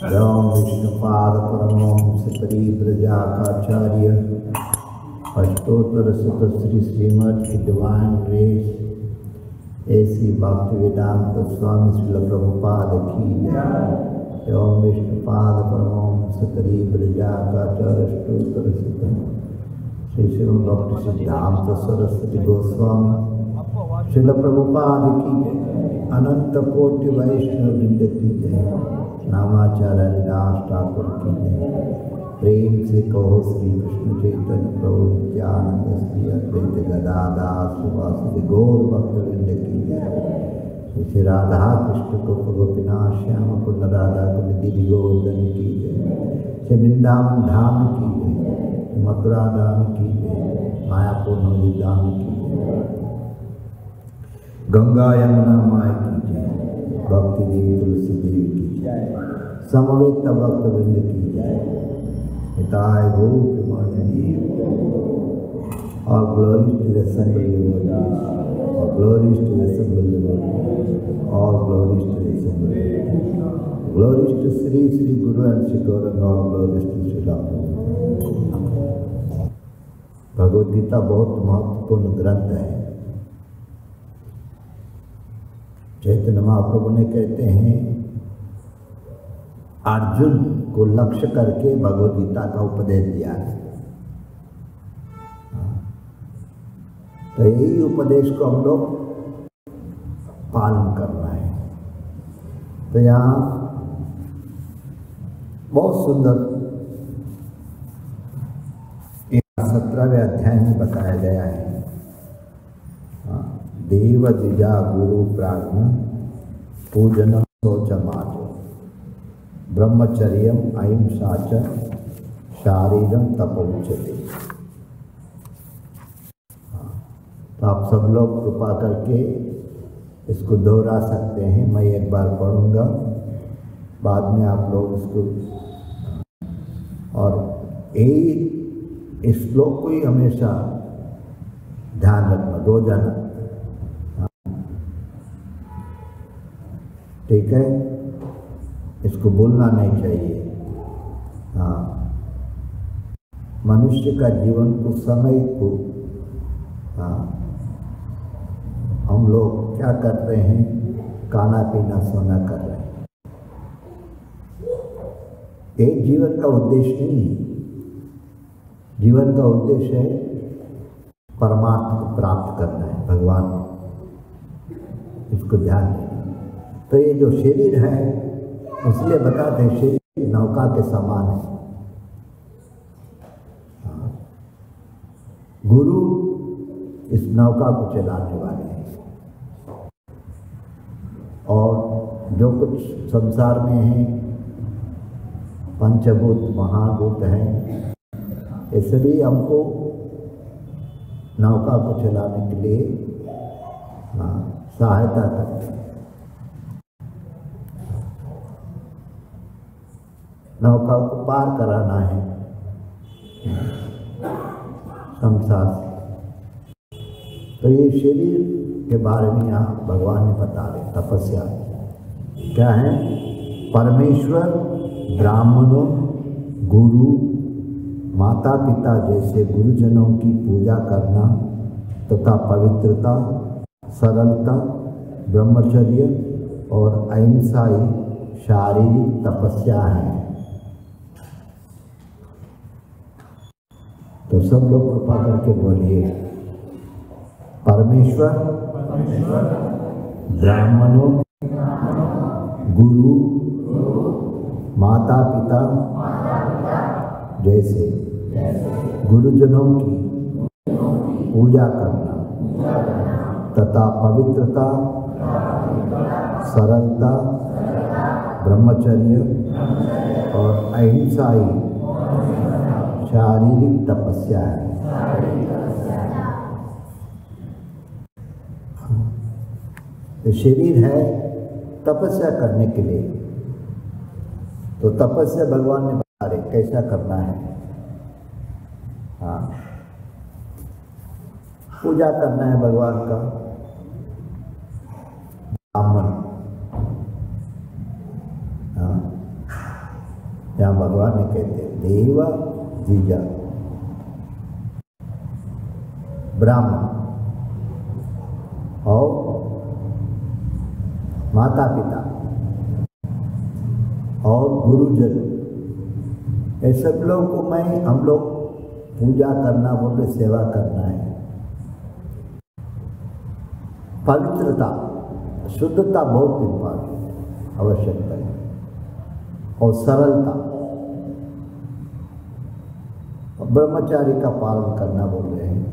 ओम विष्णुपाद परमहंस परिव्रजाचार्य अष्टोत्तर शत Shri Shrimad divine grace ऐसी भक्ति वेदांत स्वामी श्रील प्रभुपाद की जय। ओम विष्णुपाद परमहंस परिव्रजाचार्य अष्टोत्तर शत श्री श्री डॉक्टर सिद्धांत सरस्वती गोस्वामी श्रील प्रभुपाद की जय। अनंत कोटि वैष्णव वृंद की जय। नामाचार्य हरिदास ठाकुर की जय। प्रेम से कहो श्री कृष्ण चैतन्य प्रभु नित्यानंद श्री अद्वैत गदाधर श्रीवासुदेव गौर भक्तवृंद की जय। श्री राधा कृष्ण को गोपीनाथ श्याम कुंड राधा कुंड गिरि गोवर्धन की जय। श्री वृंदावन धाम की जय। मथुरा धाम की जय। मायापुर नदी धाम की जय। गंगा यमुना माई की जय। भक्ति देवी तुलसी देवी की जय। समवेत भक्त वृंद की जय। हिताय गौर Premanandi. All glories to the Assembly devotees. All glories to the Assembly devotees. All glories to the Assembly devotees. Glories to Sri Sri Guru and Sri Gauranga. All glories to Sri Rama. Bhagavad Gita बहुत महत्वपूर्ण ग्रंथ है। चैतन्य महाप्रभु ने कहते हैं अर्जुन को लक्ष्य करके भगवद गीता का उपदेश दिया है। तो यही उपदेश को हम लोग पालन करना है। तो यहाँ बहुत सुंदर 17वें अध्याय में बताया गया है। देव द्विजा गुरु प्राज्ञ पूजनम शौचमार्जो ब्रह्मचर्यम अहिंसा च शारीरम तपोच्यते। तो आप सब लोग कृपा करके इसको दोहरा सकते हैं। मैं एक बार पढ़ूंगा, बाद में आप लोग इसको, और यही इस श्लोक को ही हमेशा ध्यान रखना रोजाना। ठीक है, इसको भूलना नहीं चाहिए। हाँ, मनुष्य का जीवन को समय को हम लोग क्या करते हैं, खाना पीना सोना कर रहे हैं। एक जीवन का उद्देश्य नहीं है। जीवन का उद्देश्य है परमात्मा को प्राप्त करना है, भगवान को। इसको ध्यान देना। तो ये जो शरीर है, इसलिए बताते हैं शरीर नौका के समान है। गुरु इस नौका को चलाने वाले हैं, और जो कुछ संसार में है, पंचभूत महाभूत हैं, ये सभी हमको नौका को चलाने के लिए सहायता करते हैं। नौका को पार कराना है संसार से। तो ये शरीर के बारे में यहाँ भगवान ने बता रहे। तपस्या क्या है? परमेश्वर, ब्राह्मणों, गुरु, माता पिता जैसे गुरुजनों की पूजा करना तथा पवित्रता, सरलता, ब्रह्मचर्य और अहिंसा ही शारीरिक तपस्या है। तो सब लोग कृपा करके बोलिए, परमेश्वर, ब्राह्मणों, गुरु, माता पिता जैसे गुरुजनों की पूजा करना तथा पवित्रता, सरलता, ब्रह्मचर्य और अहिंसा ही शारीरिक तपस्या है। शरीर है तपस्या करने के लिए। तो तपस्या भगवान ने बता रहे कैसा करना है। हाँ, पूजा करना है भगवान का। ब्राह्मण, यहाँ भगवान ने कहते देव द्विजा, ब्राह्मण और माता पिता और गुरुजन, ये सब लोगों को हम लोग पूजा करना बोल रहे, सेवा करना है। पवित्रता, शुद्धता बहुत इम्पोर्टेंट आवश्यकता है, और सरलता, और ब्रह्मचारी का पालन करना बोल रहे हैं।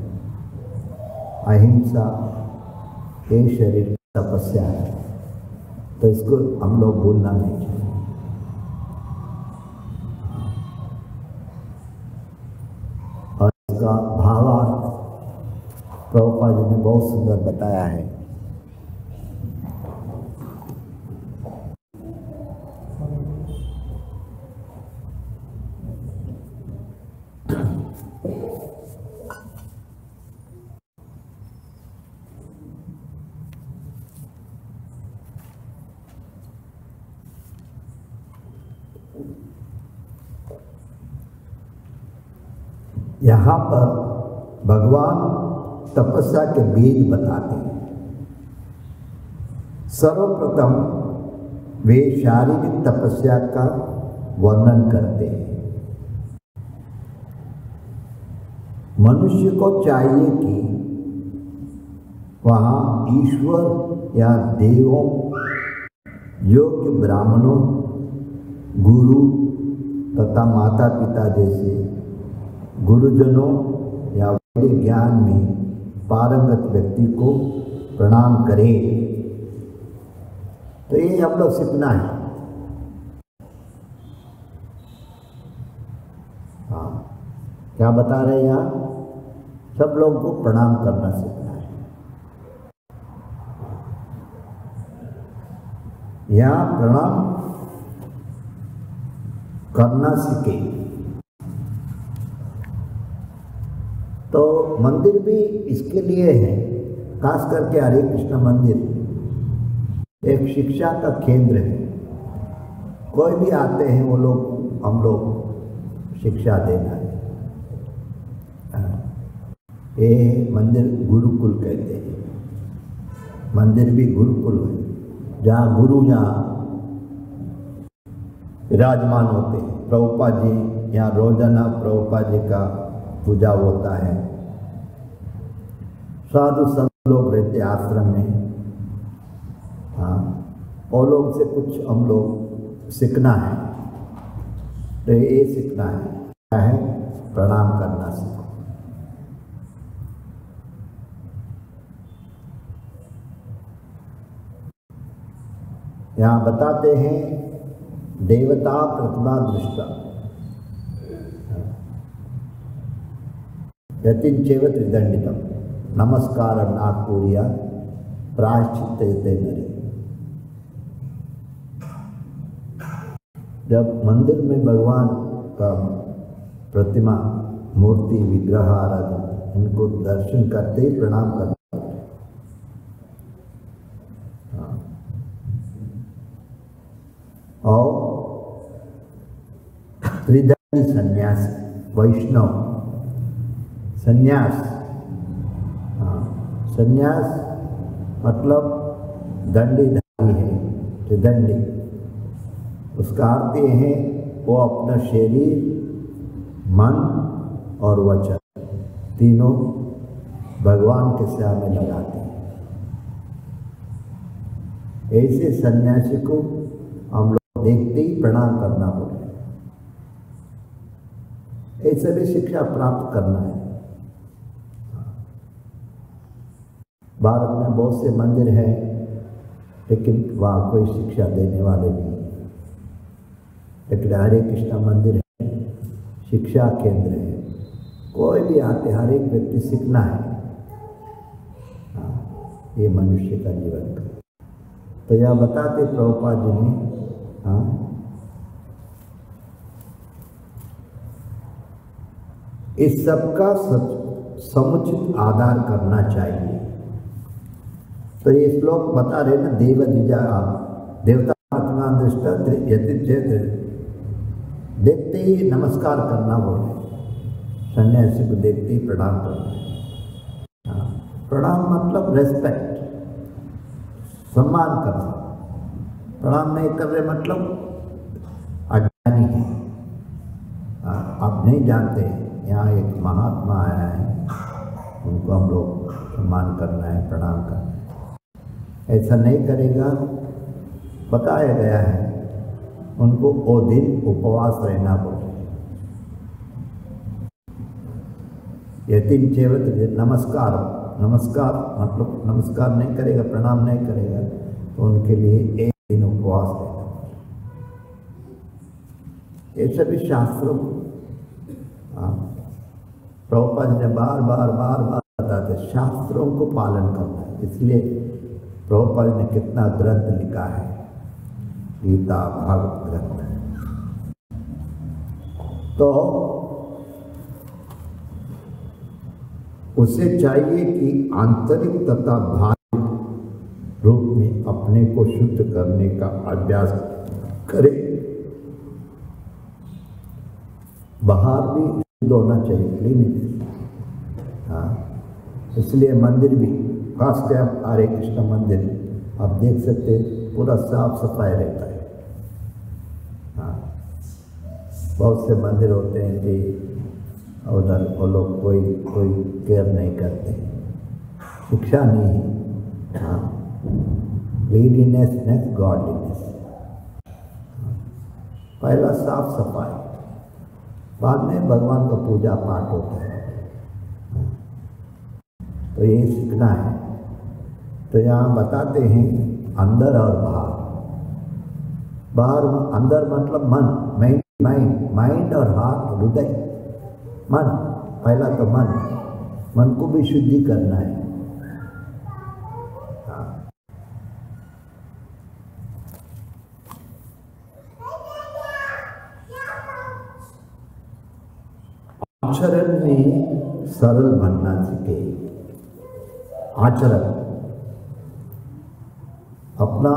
अहिंसा ये शरीर की तपस्या है, तो इसको हम लोग भूलना नहीं चाहिए। और इसका भावार्थ प्रभुपाद जी ने बहुत सुंदर बताया है। यहाँ पर भगवान तपस्या के बीज बताते हैं। सर्वप्रथम वे शारीरिक तपस्या का वर्णन करते हैं। मनुष्य को चाहिए कि वहाँ ईश्वर या देवों, योग्य ब्राह्मणों, गुरु तथा माता पिता जैसे गुरुजनों या बड़े ज्ञान में पारंगत व्यक्ति को प्रणाम करें। तो ये हम लोग सीखना है। हाँ, क्या बता रहे हैं यहाँ? सब लोगों को प्रणाम करना सीखना है। यहाँ प्रणाम करना सीखे। तो मंदिर भी इसके लिए है, खास करके हरे कृष्ण मंदिर एक शिक्षा का केंद्र है। कोई भी आते हैं वो लोग, हम लोग शिक्षा देना है। ये मंदिर गुरुकुल कहते हैं। मंदिर भी गुरुकुल है, जहाँ गुरु यहाँ विराजमान होते हैं। प्रभुपाद जी यहाँ रोजाना प्रभुपाद जी का पूजा होता है। साधु संत लोग रहते आश्रम में। हाँ, वो लोग से कुछ हम लोग सीखना है। तो ये सीखना है, क्या है? प्रणाम करना सीखो। यहाँ बताते हैं देवता प्रतिमा दृष्टा यतिंचैव त्रिदंडितम नमस्कारं नाकुर्या प्रायश्चित्ते नरे। जब मंदिर में भगवान का प्रतिमा, मूर्ति, विग्रह, आराधन, इनको दर्शन करते ही प्रणाम करना। और त्रिदंडी सन्यास, वैष्णव सन्यास। सन्यास मतलब दंडीधारी है, त्रिदंडी। उसका अर्थ ये है वो अपना शरीर, मन और वचन तीनों भगवान के सेवा में लगाते हैं। ऐसे सन्यासी को हम लोग देखते ही प्रणाम करना पड़ेगा। ऐसे भी शिक्षा प्राप्त करना है। भारत में बहुत से मंदिर हैं, लेकिन वहाँ कोई शिक्षा देने वाले नहीं। लेकिन हरे कृष्ण मंदिर है, शिक्षा केंद्र है। कोई भी आते, हर एक व्यक्ति सीखना है। हाँ, ये मनुष्य का जीवन का। तो यह बताते प्रभुपाद जी ने, हाँ, इस सब का समुचित आदर करना चाहिए। तो ये श्लोक बता रहे ना, देव द्विजा, देवता आत्मा दृष्टा यतिंचैव देखते ही नमस्कार करना बोले, सन्यासी को देखते ही प्रणाम करना। हाँ, प्रणाम मतलब रेस्पेक्ट, सम्मान करना। प्रणाम नहीं कर रहे मतलब अज्ञानी है। आप नहीं जानते यहाँ एक महात्मा आया है, उनको हम लोग सम्मान करना है, प्रणाम करना है। ऐसा नहीं करेगा, बताया गया है उनको वो दिन उपवास रहना बोले। यतीम चेवत नमस्कार, नमस्कार मतलब नमस्कार नहीं करेगा, प्रणाम नहीं करेगा, तो उनके लिए एक दिन उपवास रहना। ये सभी शास्त्रों प्रभुपाद ने बार बार बताते, शास्त्रों को पालन करना है। इसलिए प्रभुपाद ने कितना ग्रंथ लिखा है, गीता भागवत ग्रंथ। तो उसे चाहिए कि आंतरिक तथा बाह्य रूप में अपने को शुद्ध करने का अभ्यास करे। बाहर भी शुद्ध होना चाहिए, क्लीनिनेस। हाँ, इसलिए मंदिर भी, खास टाइम हरे कृष्ण मंदिर आप देख सकते पूरा साफ सफाई रहता है। हाँ, बहुत से मंदिर होते हैं कि उधर वो लोग कोई केयर नहीं करते, शिक्षा नहीं है। हाँ, क्लीनिनेस नेक्स्ट गॉडलीनेस। पहला साफ सफाई, बाद में भगवान का पूजा पाठ होता है। तो ये सीखना है। तो यहाँ बताते हैं अंदर और बाहर। बाहर अंदर मतलब मन, माइंड और हार्ट, हृदय, मन। पहला तो मन को भी शुद्धि करना है। आचरण में सरल बनना सीखे। आचरण, अपना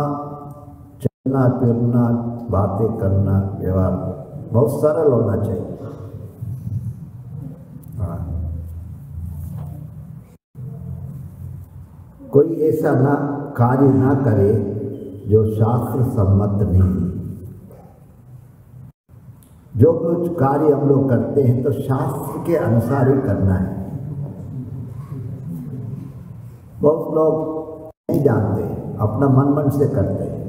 चलना फिरना, बातें करना, व्यवहार बहुत सरल होना चाहिए। कोई ऐसा कार्य ना करे जो शास्त्र सम्मत नहीं। जो कुछ कार्य हम लोग करते हैं तो शास्त्र के अनुसार ही करना है। बहुत लोग नहीं जानते, अपना मन से करते हैं।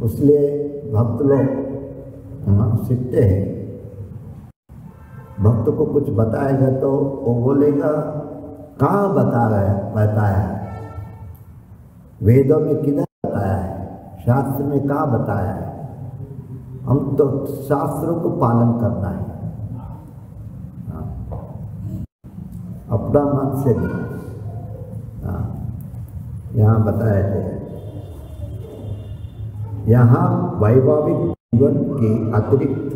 इसलिए भक्त लोग सीखते हैं। भक्त को कुछ बताएगा तो वो बोलेगा कहाँ बताया है, वेदों में किधर बताया है, शास्त्र में कहाँ बताया है। हम तो शास्त्रों को पालन करना है, अपना मन से नहीं। यहाँ बताया गया, यहाँ वैवाहिक जीवन के अतिरिक्त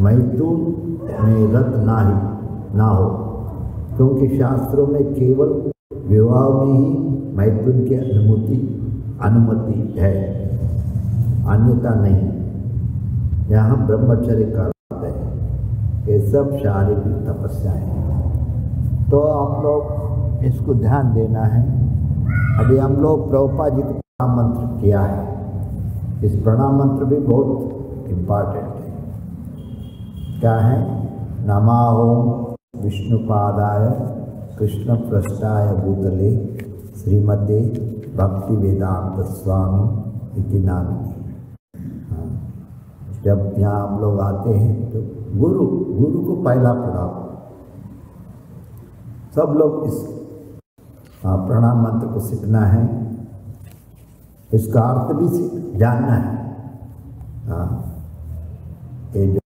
मैथुन में रत ना हो, क्योंकि शास्त्रों में केवल विवाह में ही मैथुन की अनुमति है, अन्यथा नहीं। यहाँ ब्रह्मचर्य का अर्थ है। ये सब शारीरिक तपस्या है। तो आप लोग इसको ध्यान देना है। अभी हम लोग प्रभुपाद जी को प्रणाम मंत्र किया है। इस प्रणाम मंत्र भी बहुत इम्पॉर्टेंट है। क्या है? नमो विष्णुपादाय कृष्ण पृष्ठाय भूतले श्रीमते भक्ति वेदांत स्वामी इति नामिने। जब यहाँ हम लोग आते हैं तो गुरु को पहला प्रणाम। सब लोग इस प्रणाम मंत्र को सीखना है, इसका अर्थ भी जानना है। ये जो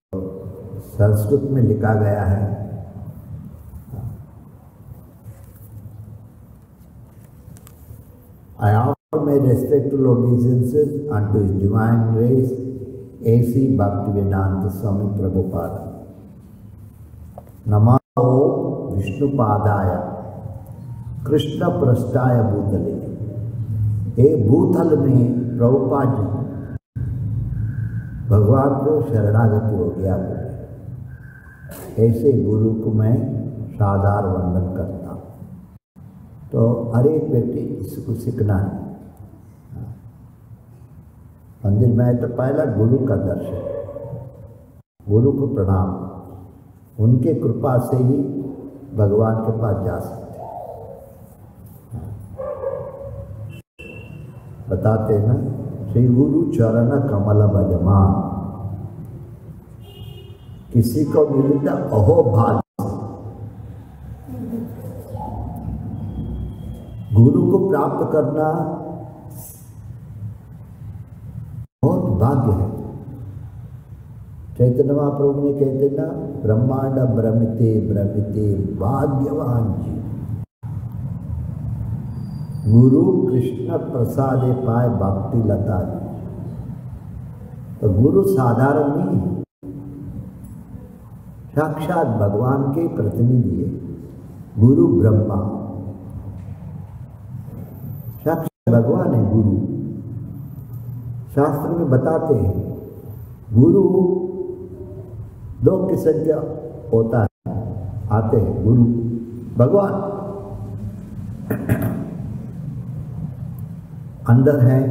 संस्कृत में लिखा गया है, I offer my respectful obeisances unto His divine grace, A.C. Bhaktivedanta Swami Prabhupada. नमो विष्णुपादाय कृष्ण पृष्ठाय भूतले। ये भूतल में प्रभुपाद जी भगवान को शरणागति हो गया। ऐसे गुरु को मैं सादर वंदन करता हूँ। तो हर एक व्यक्ति इसको सीखना है। मंदिर में आए तो पहला गुरु का दर्शन, गुरु को प्रणाम, उनके कृपा से ही भगवान के पास जा सकते हैं। बताते हैं ना, श्री गुरु चरण कमल भजमान, किसी को मिलता अहो भाग्य। गुरु को प्राप्त करना बहुत भाग्य है। चैतन्य महाप्रभु ने कहते ना, ब्रह्मांड भ्रमिते भ्रमिते भाग्यवान जी, गुरु कृष्ण प्रसादे पाए भक्ति लता जी। तो गुरु साधारण नहीं है, साक्षात भगवान के प्रतिनिधि है। गुरु ब्रह्मा, साक्षात भगवान है गुरु। शास्त्र में बताते हैं गुरु दो किस्म का होता है, आते हैं गुरु भगवान अंदर है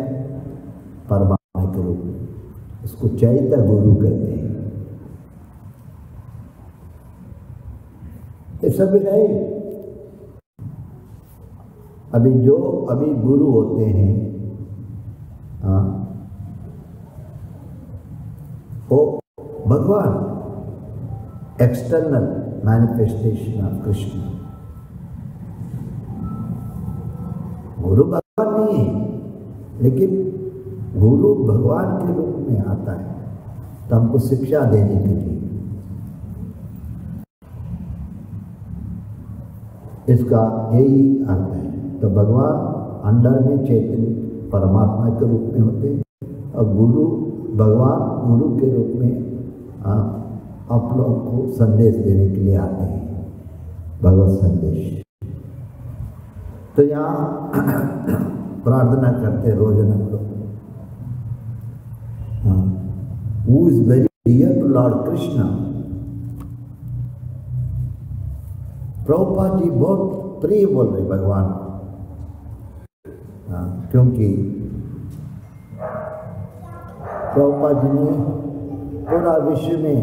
परमात्मा के रूप में, उसको चैत्य गुरु कहते हैं। ये सब है। अभी गुरु होते हैं, वो भगवान, एक्सटर्नल मैनिफेस्टेशन ऑफ कृष्ण। गुरु भगवान नहीं है, लेकिन गुरु भगवान के रूप में आता है तो हमको शिक्षा देने के लिए। इसका यही अर्थ है। तो भगवान अंदर में चैतन्य परमात्मा के रूप में होते हैं और गुरु भगवान गुरु के रूप में आप लोगों को संदेश देने के लिए आते हैं, भगवत संदेश। तो यहाँ प्रार्थना करते रोज हम लोग, who is very dear to Lord Krishna. Prabhupada ji बहुत प्रिय बोल रहे भगवान, क्योंकि प्रभुपाद जी ने पूरा विश्व में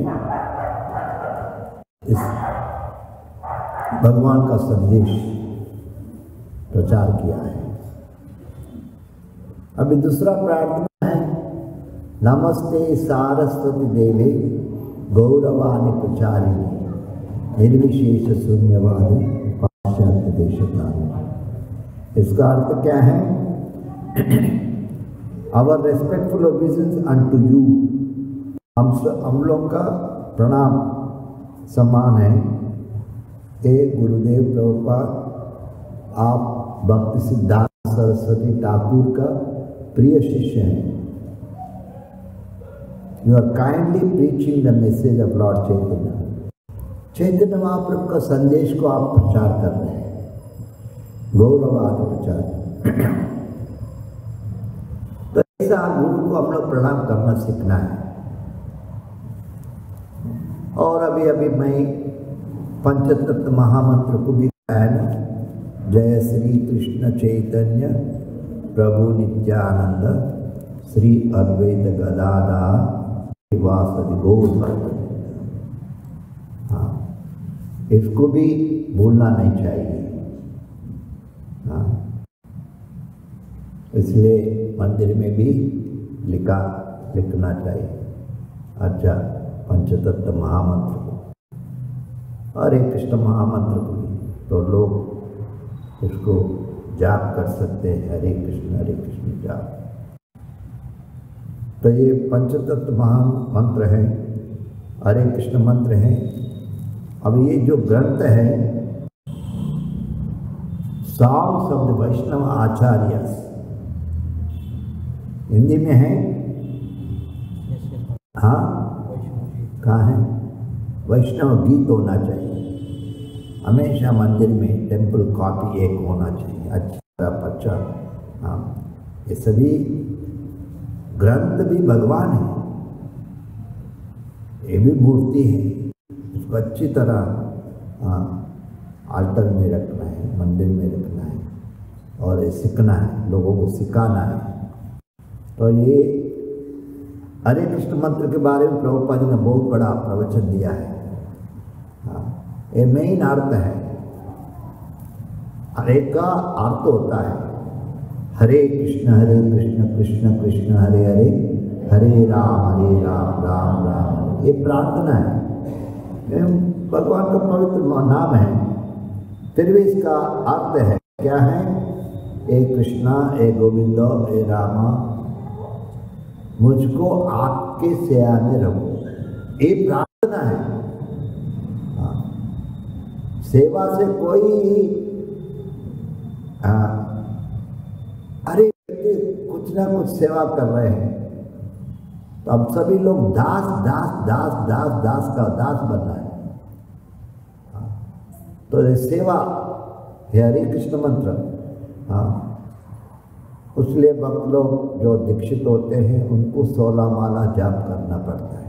इस भगवान का संदेश प्रचार किया है। अभी दूसरा प्रार्थना है, नमस्ते सारस्वती देवे गौरवाणी प्रचारिणी निर्विशेष शून्यवादी पाश्चात्य देशकाली। इसका अर्थ क्या है? आवर रेस्पेक्टफुल ओबीजेंस अनटू यू, हम लोग का प्रणाम सम्मान है। ए गुरुदेव प्रभुपाद, आप भक्ति सिद्धांत सरस्वती ठाकुर का प्रिय शिष्य हैं। You are kindly preaching the message of Lord Chaitanya. Chaitanya Mahaprabhu का संदेश को आप प्रचार कर रहे हैं, गौरवादि प्रचार। तो ऐसा गुरु को हम लोग प्रणाम करना सीखना है। और अभी मैं पंचतत्व महामंत्र को भी गाया है ना, जय श्री कृष्ण चैतन्य प्रभु नित्यानंद श्री अद्वैत गदाधर वासुदेव गौर। इसको भी भूलना नहीं चाहिए। इसलिए मंदिर में भी लिखना चाहिए। अच्छा, पंचतत्व महामंत्र को, हरे कृष्ण महामंत्र को भी तो लोग इसको जाप कर सकते हैं, हरे कृष्ण जाप। तो ये पंचतत्व महामंत्र है, हरे कृष्ण मंत्र है। अब ये जो ग्रंथ है, सॉन्ग्स ऑफ द वैष्णव आचार्य, हिंदी में है। हाँ, कहाँ है? वैष्णव गीत होना चाहिए हमेशा मंदिर में, टेम्पल कॉपी एक होना चाहिए, अच्छा। हाँ, ये सभी ग्रंथ भी भगवान है, ये भी मूर्ति है, उसको अच्छी तरह आल्टर में रखना है, मंदिर में रखना है और ये सीखना है, लोगों को सिखाना है। तो ये हरे कृष्ण मंत्र के बारे में प्रभुपाद जी ने बहुत बड़ा प्रवचन दिया है। हाँ, ये मेन अर्थ है। हरे का अर्थ होता है हरे कृष्ण कृष्ण कृष्ण हरे हरे, हरे राम राम राम। ये प्रार्थना है, ये भगवान का पवित्र नाम है। फिर भी इसका अर्थ है क्या है? ए कृष्णा, ए गोविंदो, ए रामा, मुझको आपके सेवा में रखो। ये प्रार्थना है। हाँ, सेवा से कोई अरे कुछ ना कुछ सेवा कर रहे हैं, तो अब सभी लोग दास दास दास दास दास का दास बन रहा है। तो ये सेवा है हरे कृष्ण मंत्र। हाँ, इसलिए भक्त लोग जो दीक्षित होते हैं उनको 16 माला जाप करना पड़ता है।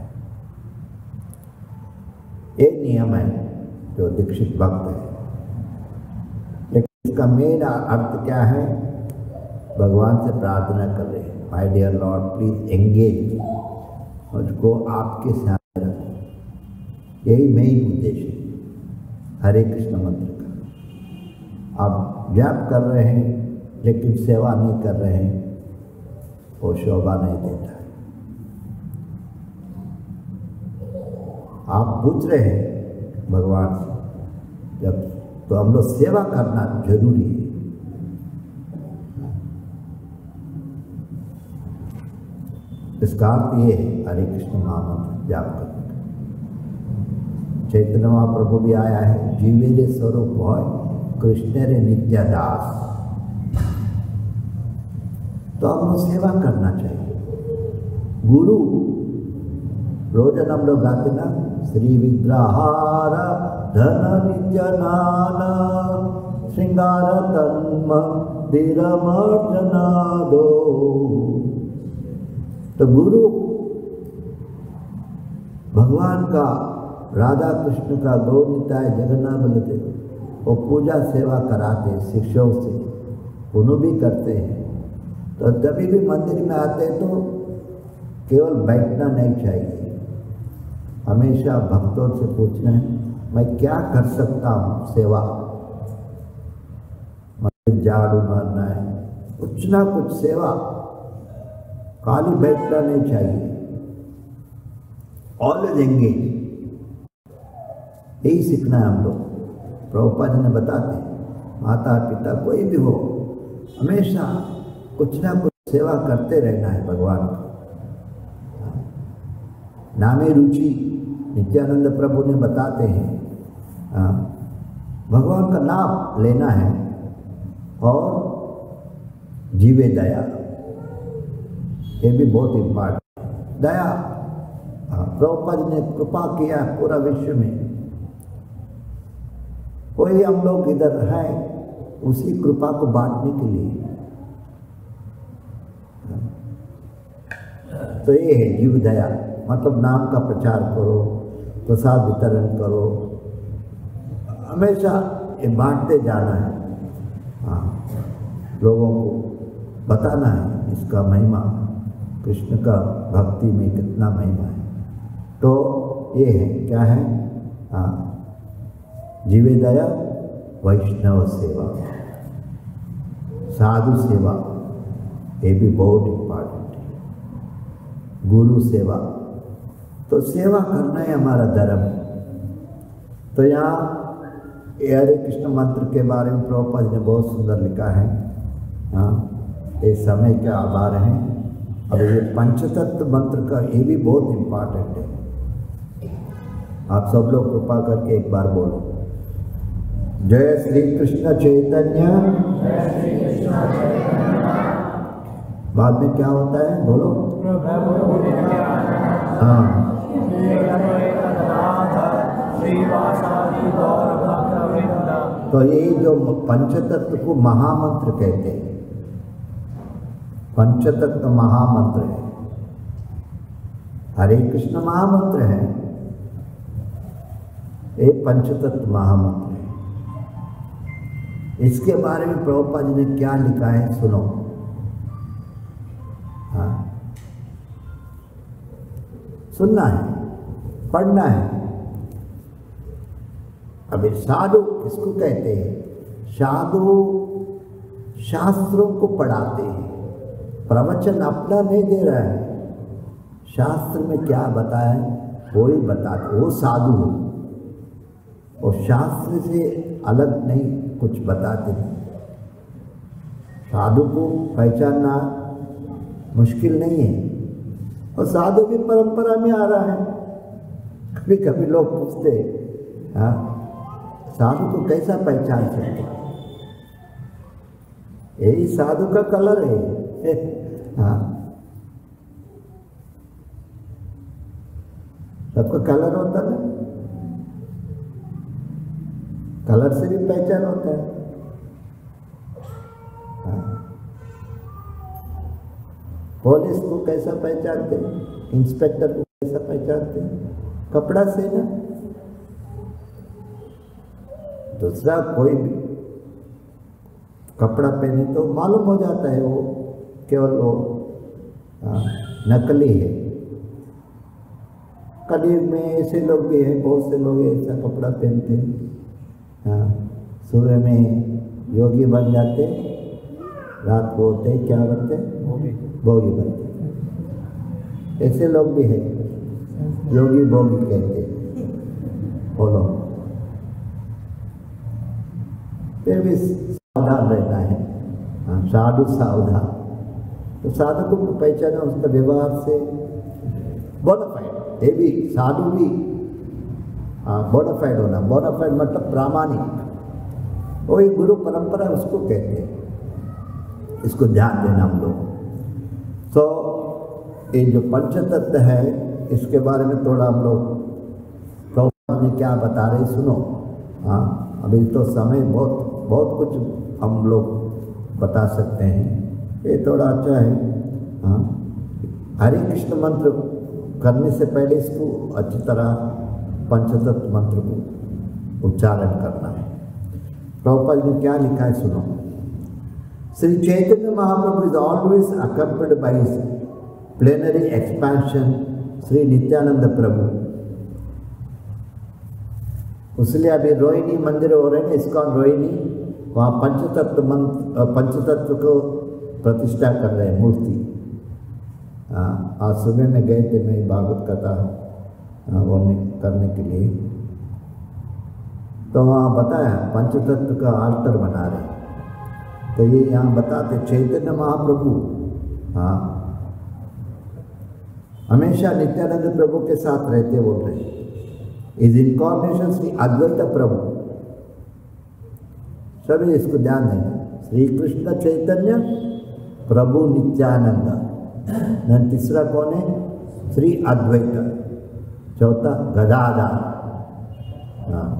ये नियम है जो दीक्षित भक्त है। लेकिन इसका मेन अर्थ क्या है? भगवान से प्रार्थना कर रहे हैं, my dear lord please engage, मुझको आपके साथ रखो। यही मेन उद्देश्य है हरे कृष्ण मंत्र का। आप जाप कर रहे हैं लेकिन सेवा नहीं कर रहे हैं, वो शोभा नहीं देता है। आप पूछ रहे हैं भगवान से, जब तो हम लोग सेवा करना जरूरी है। इसका अर्थ ये है हरे कृष्ण महामंत्र जाप करने का। चैतन्य महाप्रभु भी आया है, जीवे रे स्वरूप भय कृष्ण रे नित्य दास। तो हमको सेवा करना चाहिए। गुरु रोजन हम लोग गाते ना, श्री विग्रहार धन नित्य नाना श्रृंगार तन्म धीरमर्जना दो। तो गुरु भगवान का, राधा कृष्ण का, गौर निताय जगन्नाथ बलदेव, वो पूजा सेवा कराते शिष्यों से, उन्होंने भी करते हैं। तो जब भी मंदिर में आते हैं तो केवल बैठना नहीं चाहिए, हमेशा भक्तों से पूछना है मैं क्या कर सकता हूँ सेवा। मंदिर झाड़ू मारना है, कुछ ना कुछ सेवा, खाली बैठना नहीं चाहिए। ऑलवेज एंगेज, यही सीखना है हम लोग। प्रभुपाद जी ने बताते हैं, माता पिता कोई भी हो, हमेशा कुछ ना कुछ सेवा करते रहना है भगवान का। नामे रुचि नित्यानंद प्रभु ने बताते हैं, भगवान का नाम लेना है और जीवे दया, ये भी बहुत इम्पोर्टेंट। दया, प्रभुपाद ने कृपा किया पूरा विश्व में, कोई हम लोग इधर हैं उसी कृपा को बांटने के लिए। तो ये है जीव दया, मतलब नाम का प्रचार करो, प्रसाद वितरण करो, हमेशा ये बांटते जाना है। हाँ, लोगों को बताना है इसका महिमा, कृष्ण का भक्ति में कितना महिमा है। तो ये है क्या है? हाँ, जीवे दया, वैष्णव सेवा, साधु सेवा, ये भी बहुत इम्पोर्टेंट है। गुरु सेवा, तो सेवा करना है हमारा धर्म। तो यहाँ हरे कृष्ण मंत्र के बारे में प्रभुपाद जी ने बहुत सुंदर लिखा है। हाँ, ये समय के आभार हैं। अब ये पंचतत्व मंत्र का ये भी बहुत इम्पोर्टेंट है। आप सब लोग कृपा करके एक बार बोलो, जय श्री कृष्ण चैतन्य। बाद में क्या होता है बोलो? हाँ, तो ये जो पंचतत्व को महामंत्र कहते हैं, पंचतत्व महामंत्र है। हरे कृष्ण महामंत्र है, ये पंचतत्व महामंत्र है। इसके बारे में प्रभुपाद जी ने क्या लिखा है सुनो। हाँ, सुनना है, पढ़ना है। अभी साधु किसको कहते हैं? साधु शास्त्रों को पढ़ाते हैं, प्रवचन अपना नहीं दे रहा है, शास्त्र में क्या बताया वो ही बताते, वो साधु हो। और शास्त्र से अलग नहीं कुछ बताते नहीं। साधु को पहचानना मुश्किल नहीं है, और साधु भी परंपरा में आ रहा है। कभी कभी लोग पूछते हाँ साधु को कैसा पहचान सकते? यही साधु का कलर है। हाँ, सबका कलर होता है, कलर से भी पहचान होता है। हाँ, पुलिस को कैसा पहचानते हैं, इंस्पेक्टर को कैसा पहचानते हैं? कपड़ा से ना। दूसरा कोई भी कपड़ा पहने तो मालूम हो जाता है वो केवल वो नकली है। कलयुग में ऐसे लोग भी हैं, बहुत से लोग ऐसा कपड़ा पहनते हैं। हाँ, सुबह में योगी बन जाते, रात को होते क्या बनते? भोगी बनते। ऐसे लोग भी हैं, योगी भोगी कहते बोलो। फिर भी सावधान रहना है। हाँ, साधु सावधान। तो साधु को पहचाना उसका व्यवहार से। बोनाफाइड, ये भी साधु भी बोनाफाइड होना। बोनाफाइड मतलब प्रामाणिक, वही गुरु परंपरा उसको कहते हैं। इसको ध्यान देना हम लोग। तो ये जो पंचतत्व है इसके बारे में थोड़ा हम लोग प्रभुपाद ने क्या बता रहे सुनो। हाँ, अभी तो समय बहुत कुछ हम लोग बता सकते हैं, ये थोड़ा अच्छा है। हाँ, हरे कृष्ण मंत्र करने से पहले इसको अच्छी तरह पंचतत्व मंत्र को उच्चारण करना है। प्रभुपाद ने क्या लिखा है सुनो। Shri Chaitanya Mahaprabhu is always accompanied by his plenary expansion Shri Nityananda Prabhu. इसलिए अभी रोहिणी मंदिर हो रहे हैं, इस्कॉन रोहिणी, वहाँ पंचतत्व को प्रतिष्ठा कर रहे हैं मूर्ति। आज सुबह में गए थे मैं भागवत कथा वो करने के लिए, तो वहाँ बताया पंचतत्व का आल्टर बना रहे। तो ये यहाँ बताते चैतन्य महाप्रभु हाँ हमेशा नित्यानंद प्रभु के साथ रहते बोल रहे। इज इनकॉर्नेशन श्री अद्वैत प्रभु। सभी इसको ध्यान देना। श्री कृष्ण चैतन्य प्रभु नित्यानंद। तीसरा कौन है? श्री अद्वैत। चौथा गदाधर। हाँ,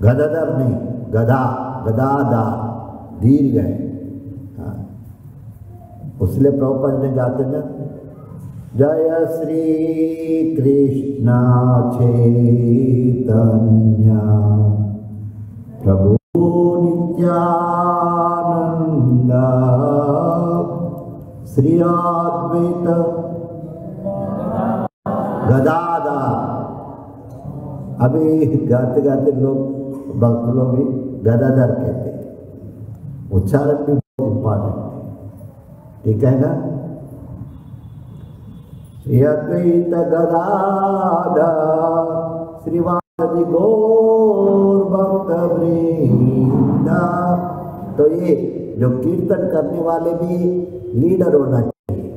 गदाधर नहीं, गदाधर दीर्घ है। हाँ, उसलिए प्रभुपाद ने गाते ना, जय श्री कृष्ण चैतन्य प्रभु नित्यानंद श्री अद्वैत गदाधर। अभी गाते गाते लोग भक्त लोग भी गदाधर कहते हैं। उच्चारण भी बहुत इम्पोर्टेंट है, ठीक है ना? श्री अद्वैत गदाधर श्रीवासदि गौर भक्त वृंद। तो ये जो कीर्तन करने वाले भी लीडर होना चाहिए।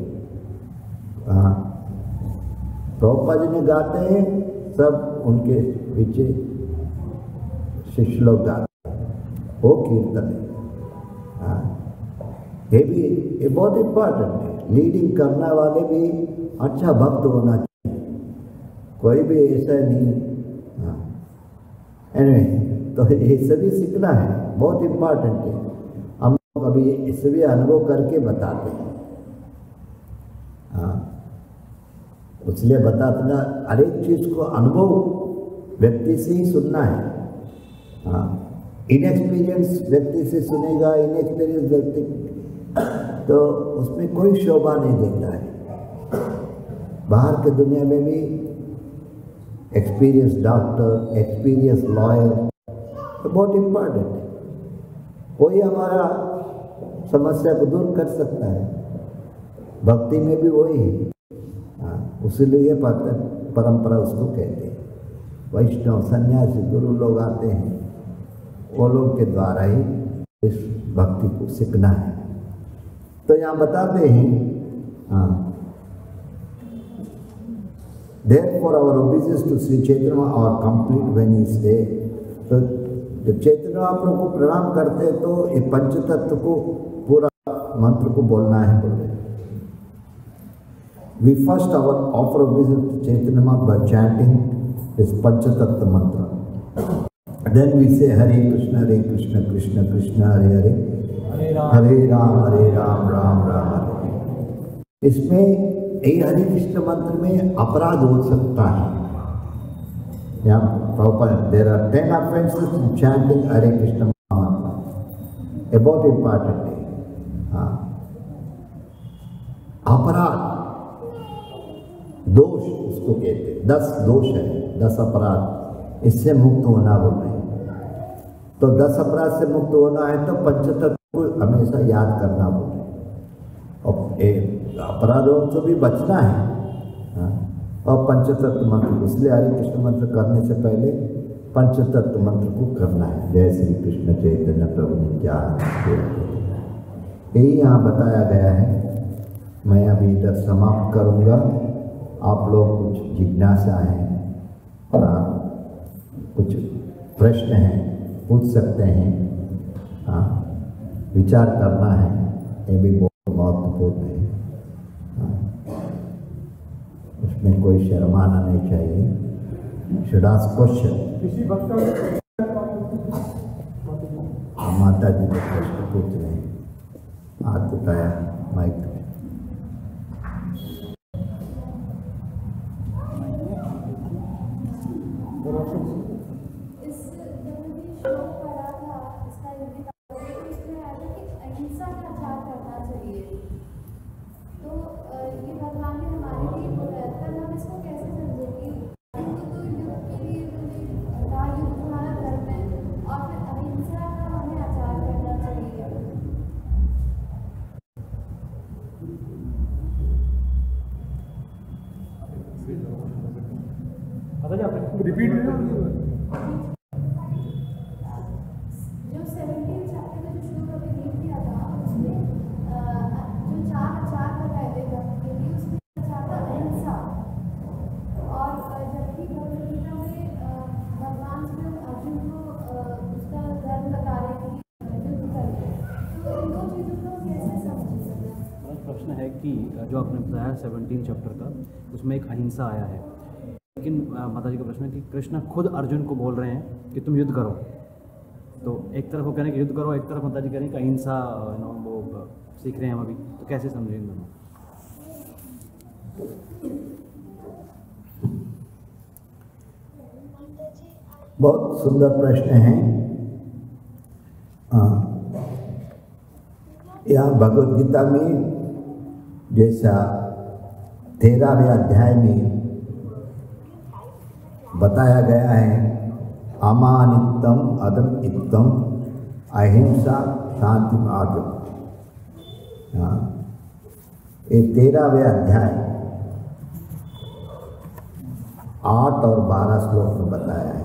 हाँ, प्रभुपाद जी ने गाते हैं, सब उनके पीछे शिष्य लोग गाते हैं, वो कीर्तन है। हाँ, ये बहुत इम्पोर्टेंट है। लीडिंग करने वाले भी अच्छा भक्त होना चाहिए, कोई भी ऐसा नहीं। हाँ, तो ये सभी सीखना है, बहुत इम्पोर्टेंट है। हम लोग अभी इसे भी अनुभव करके बताते हैं। हाँ, इसलिए बताते ना, हर एक चीज़ को अनुभव व्यक्ति से ही सुनना है। हाँ, इनएक्सपीरियंस व्यक्ति से सुनेगा, इनएक्सपीरियंस व्यक्ति तो उसमें कोई शोभा नहीं देता है। बाहर के दुनिया में भी एक्सपीरियंस डॉक्टर, एक्सपीरियंस लॉयर तो बहुत इम्पोर्टेंट है। कोई हमारा समस्या को दूर कर सकता है। भक्ति में भी वही है। हाँ, उसीलिए परंपरा उसको कहते हैं। वैष्णव, सन्यासी, गुरु लोग आते हैं, वो लोग के द्वारा ही इस भक्ति को सीखना है। तो यहाँ बताते हैं, हाँ, Therefore our obeisance to Sri Chaitanya are complete when he say, तो जब चैतन्य महाप्रभु को प्रणाम करते हैं तो ये पंचतत्व को पूरा मंत्र को बोलना है बोल रहे। We first offer obeisance to Chaitanya Mahaprabhu by chanting this Panchatattva mantra. Then we say Hare Krishna, Krishna Krishna, Hare Hare, Hare Ram, Ram Ram Hare। इसमें यही हरे कृष्ण मंत्र में अपराध हो सकता है। यहाँ proper there are 10 offenses in chanting Hare Krishna मंत्र। ये बहुत इम्पॉर्टेंट है। हाँ, अपराध, दोष उसको कहते हैं। 10 दोष है, 10 अपराध, इससे मुक्त होना बोल रहे हैं। तो 10 अपराध से मुक्त होना है तो पंचतत्व को हमेशा याद करना बोल रहे हैं। और अपराधों से भी बचना है। हाँ? और पंचतत्व मंत्र, इसलिए हरे कृष्ण मंत्र करने से पहले पंचतत्व मंत्र को करना है। जय श्री कृष्ण चैतन्य प्रभु नित्यानंद। यही यहाँ बताया गया है। मैं अभी इधर समाप्त करूँगा। आप लोग कुछ जिज्ञासा है, कुछ प्रश्न हैं, पूछ सकते हैं। हाँ, विचार करना है, ये भी बहुत महत्वपूर्ण है। उसमें कोई शर्माना नहीं चाहिए। Should ask question. माता जी को प्रश्न पूछ रहे हैं, हाथ उठाया माइक। रिपीट जो 17 चैप्टर का जो श्लोक अभी देख दिया था, उसमें जो 4 आचार बताए थे धर्म के लिए, उसमें आचार था अहिंसा। और जबकि भगवद गीता में भगवान स्वयं अर्जुन को उसका धर्म बता रहे थे युद्ध करके। तो इन दो चीज़ों को कैसे समझ सकते हैं? प्रश्न है कि जो आपने बताया 17 चैप्टर का, उसमें एक अहिंसा आया है, लेकिन माता जी का प्रश्न है कि कृष्ण खुद अर्जुन को बोल रहे हैं कि तुम युद्ध करो। तो एक तरफ वो कह रहे हैं कि युद्ध करो, एक तरफ माता जी कह रहे हैं कि अहिंसा वो सीख रहे हैं हम अभी। तो कैसे समझें इन दोनों? बहुत सुंदर प्रश्न है। यहाँ भगवद गीता में जैसा 13वें अध्याय में बताया गया है, अमानितम अदम्भितम अहिंसा शांति आदम। ये 13वें अध्याय 8 और 12 श्लोक में बताया है।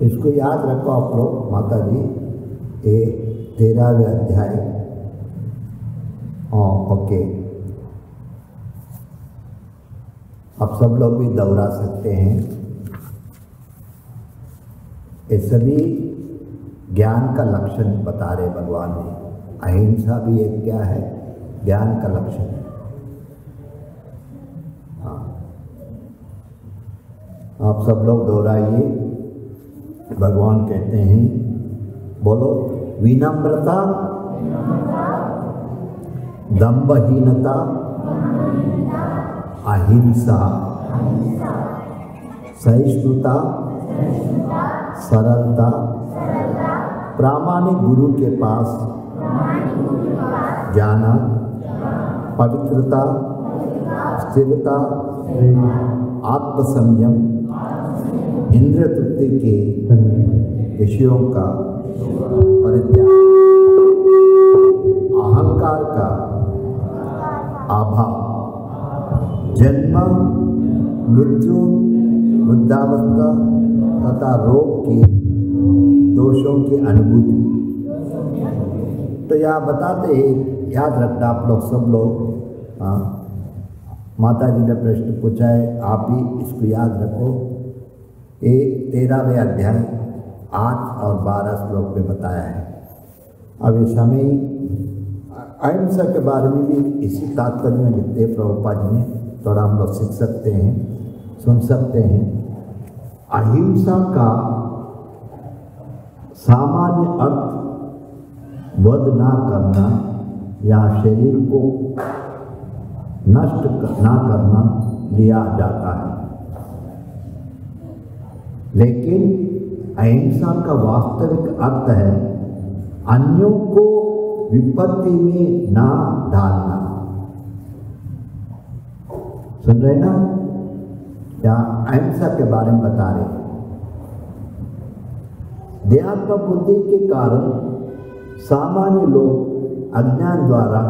इसको याद रखो आप लोग माता जी, ये 13वें अध्याय। ओके, अब सब लोग भी दोहरा सकते हैं। ये सभी ज्ञान का लक्षण बता रहे भगवान ने। अहिंसा भी एक क्या है? ज्ञान का लक्षण है। हाँ, आप सब लोग दोहराइए। भगवान कहते हैं, बोलो, विनम्रता, दंभहीनता, अहिंसा, सहिष्णुता, सरलता, प्रामाणिक गुरु के पास जाना, पवित्रता, स्थिरता, आत्मसंयम, इंद्रिय तृप्ति के विषयों का परित्याग, अहंकार का अभाव, जन्म, मृत्यु, वृद्धावस्था तथा रोग की दोषों की अनुभूति। तो यहाँ बताते हैं, याद रखना आप लोग सब लोग। हाँ, माता जी ने प्रश्न पूछा है, आप भी इसको याद रखो। ये 13वें अध्याय 8 और 12 श्लोक में बताया है। अब इस समय अहिंसा के बारे में भी इसी तात्पर्य में लिखते हैं प्रभुपाद जी ने, थोड़ा हम लोग सीख सकते हैं, सुन सकते हैं। अहिंसा का सामान्य अर्थ वध ना करना या शरीर को नष्ट ना करना लिया जाता है, लेकिन अहिंसा का वास्तविक अर्थ है अन्यों को विपत्ति में ना डालना। सुन रहे ना? या अहिंसा के बारे में बता रहे। देहात्म बुद्धि के कारण सामान्य लोग अज्ञान द्वारा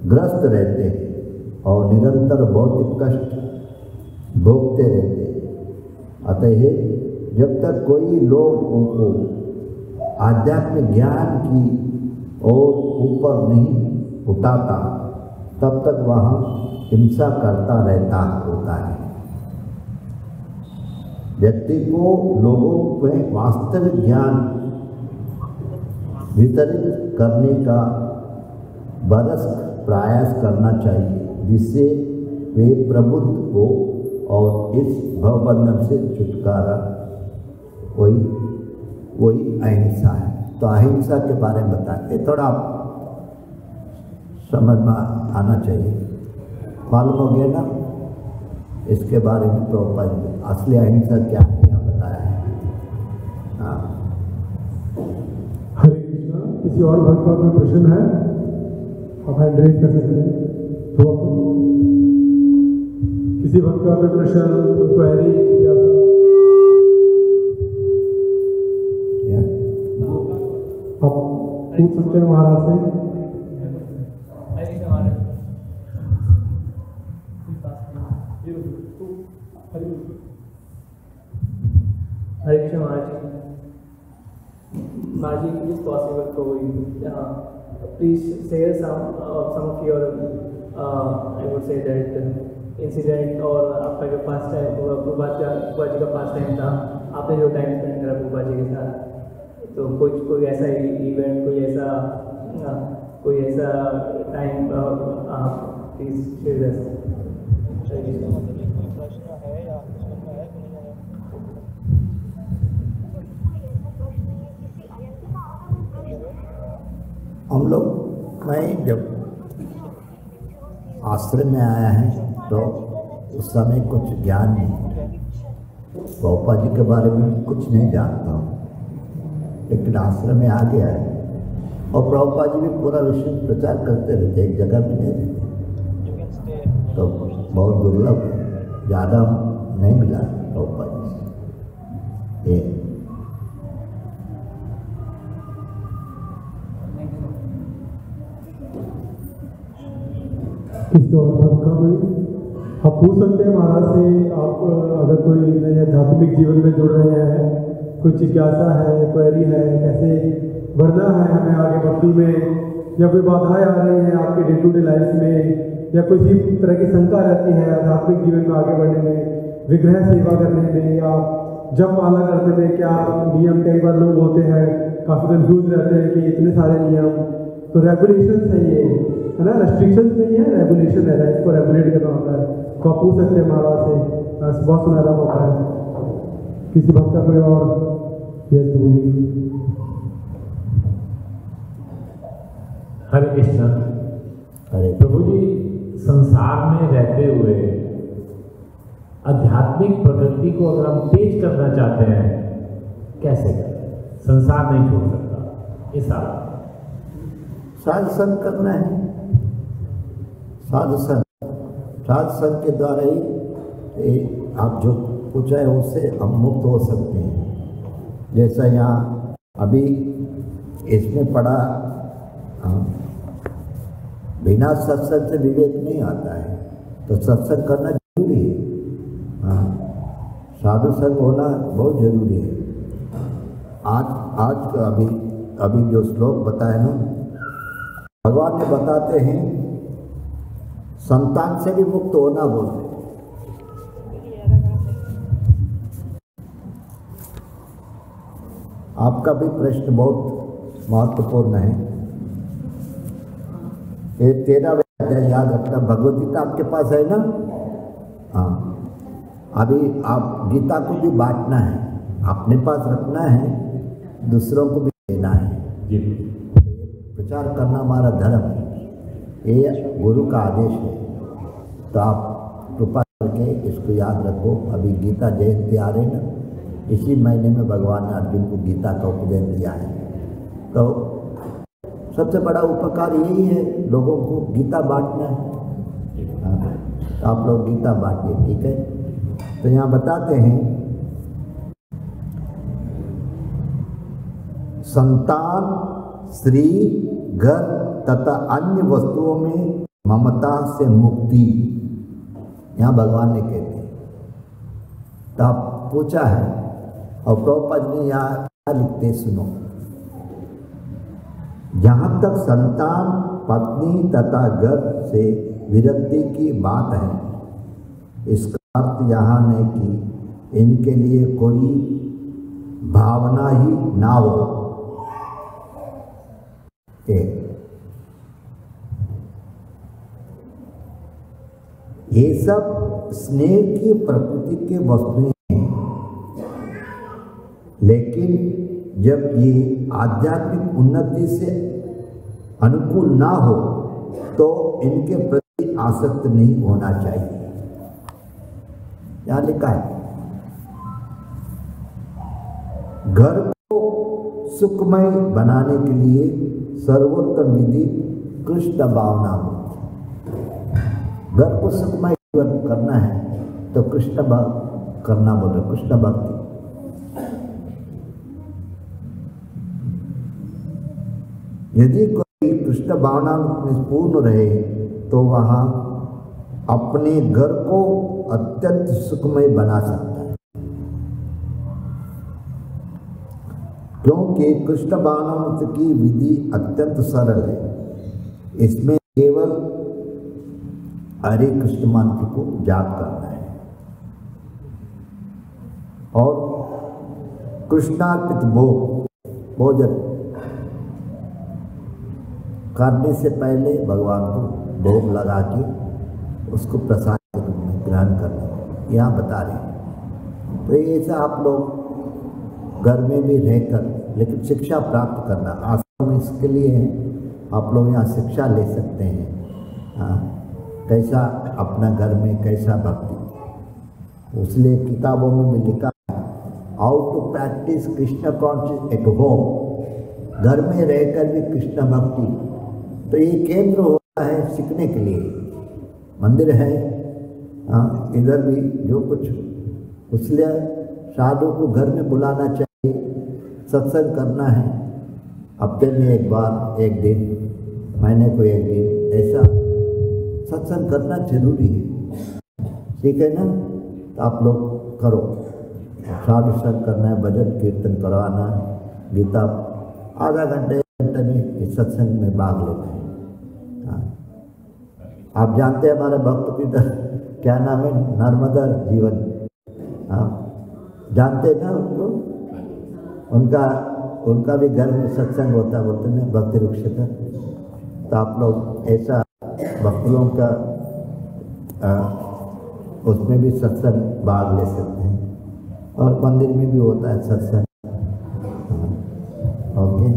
ग्रस्त रहते हैं और निरंतर भौतिक कष्ट भोगते रहते हैं। अतः जब तक कोई लोगों को आध्यात्मिक ज्ञान की ओर ऊपर नहीं उठाता, तब तक वह हिंसा करता रहता होता है। व्यक्ति को लोगों में वास्तविक ज्ञान वितरित करने का बरस प्रयास करना चाहिए, जिससे वे प्रबुद्ध हो और इस भवबंधन से छुटकारा, वही अहिंसा है। तो अहिंसा के बारे में बताएं, थोड़ा समझ में आना चाहिए। मालूम हो गया ना? इसके बारे में प्रभुपाद जी असली अहिंसा क्या है यहाँ बताया है। हाँ, हरे कृष्णा। किसी और भक्त का कोई प्रश्न है? आप हैंड रेज कर सकते हैं। तो किसी भक्त का कोई प्रश्न, कोई क्वेरी, जिज्ञासा? आप पूछ सकते हैं महाराज से। हरे कृष्ण महाराज जी, it is possible for you, please share some of your I would say that incident, और आपका जो पास्ट टाइम प्रभुपा जी का पास्ट टाइम था, आपने जो टाइम स्पेंड करा प्रभुपा जी के साथ, तो कोई ऐसा इवेंट, कोई ऐसा टाइम आप प्लीज शेयर हम लोग, मैं जब आश्रम में आया है तो उस समय कुछ ज्ञान नहीं, प्रभुपा जी के बारे में कुछ नहीं जानता हूँ, लेकिन आश्रम में आ गया है और प्रभुपा जी भी पूरा विश्व प्रचार करते रहते, एक जगह भी नहीं रहते, तो बहुत दुर्लभ है, ज़्यादा नहीं मिला प्रभुपा जी से। किसी और भक्त का कोई? आप पूछ सकते हैं महाराज से। आप अगर कोई नए आध्यात्मिक जीवन में जुड़ रहे हैं कोई जिज्ञासा है, क्वेरी है, कैसे बढ़ना है हमें आगे भक्ति में, या कोई बाधाएं आ रही हैं आपके डे टू डे लाइफ में, या कोई तरह की शंका रहती है आध्यात्मिक जीवन में आगे बढ़ने में, विग्रह सेवा करने में, या जब माला करने में क्या नियम, कई बार लोग होते हैं काफ़ी कंफ्यूज रहते हैं कि इतने सारे नियम, तो रेगुलेशन है ये, है ना, रेस्ट्रिक्शन नहीं है, रेगुलेशन है, इसको रेगुलेट करना होता है। तो आप पूछ सकते हैं महाराज से, बहुत सुनहरा मौका है। किसी भक्त का कोई और? यस गुरुजी। हरे कृष्ण। हरे प्रभु जी, संसार में रहते हुए आध्यात्मिक प्रकृति को अगर हम तेज करना चाहते हैं, कैसे करें? संसार नहीं छोड़ सकता, ये सारा साध संग करना है। साध संग के द्वारा ही आप जो पूछा है उससे हम मुक्त हो सकते हैं। जैसा यहाँ अभी इसमें पढ़ा, बिना सत्संग से विवेक नहीं आता है, तो सत्संग करना जरूरी है। हाँ, साधु संग होना बहुत जरूरी है। आज का अभी जो श्लोक बताया ना, भगवान ने बताते हैं संतान से भी मुक्त होना बोलते। आपका भी प्रश्न बहुत महत्वपूर्ण है। ये 13वां अध्याय याद रखना। भगवद गीता आपके पास है ना? हाँ, अभी आप गीता को भी बांटना है, अपने पास रखना है, दूसरों को भी देना है। प्रचार करना हमारा धर्म है, ये गुरु का आदेश है। तो आप कृपा करके इसको याद रखो। अभी गीता जयंती आ रही ना, इसी महीने में भगवान ने अर्जुन को गीता का उपदेश दिया है। तो सबसे बड़ा उपकार यही है, लोगों को गीता बांटना है। हाँ, तो आप लोग गीता बांटिए, ठीक है। तो यहाँ बताते हैं संतान, स्त्री, घर तथा अन्य वस्तुओं में ममता से मुक्ति, यहाँ भगवान ने कहते हैं। तो आप पूछा है, और प्रभुपाद ने यहाँ क्या लिखते सुनो। जहाँ तक संतान, पत्नी तथा घर से विरक्ति की बात है, इसका अर्थ यहाँ नहीं कि इनके लिए कोई भावना ही ना हो। ये सब स्नेह की प्रकृति के वस्तुएं हैं, लेकिन जब ये आध्यात्मिक उन्नति से अनुकूल ना हो तो इनके प्रति आसक्त नहीं होना चाहिए। यहाँ लिखा है, घर को सुखमय बनाने के लिए सर्वोत्तम विधि कृष्ण भावना हो। घर को सुखमय करना है तो कृष्ण भक्त करना बोले, कृष्ण भक्ति। यदि कोई कृष्ण भावना में पूर्ण रहे तो वहाँ अपने घर को अत्यंत सुखमय बना सकता है, क्योंकि कृष्ण भावना की विधि अत्यंत सरल है। इसमें केवल हरे कृष्ण मंत्र को जाप करना है और कृष्णार्पित भोजन करने से पहले भगवान को भोग लगा के उसको प्रसाद के रूप में ग्रहण करना, यहाँ बता रहे हैं। तो ऐसा आप लोग घर में भी रहकर लेकिन शिक्षा प्राप्त करना आश्रम इसके लिए है। आप लोग यहाँ शिक्षा ले सकते हैं, कैसा अपना घर में कैसा भक्ति। इसलिए किताबों में भी लिखा है, how to practise Krishna conscious at home. घर में रहकर भी कृष्ण भक्ति, तो ये केंद्र होता है सीखने के लिए। मंदिर है इधर भी जो कुछ, इसलिए साधु को घर में बुलाना चाहिए, सत्संग करना है। हफ्ते में एक बार, एक दिन, महीने को एक दिन, ऐसा सत्संग करना जरूरी है, ठीक है ना। तो आप लोग करो। साधु संग करना है, भजन कीर्तन करवाना है, गीता आधा घंटे में इस सत्संग में भाग लेते हैं। हाँ। आप जानते हैं हमारे भक्त की क्या नाम है, नर्मदा जीवन, हाँ जानते हैं ना उनको, उनका भी घर में सत्संग होता है, बोलते हैं भक्ति रुक्षता। तो आप लोग ऐसा भक्तों का उसमें भी सत्संग भाग ले सकते हैं, और मंदिर में भी होता है सत्संग। ओके,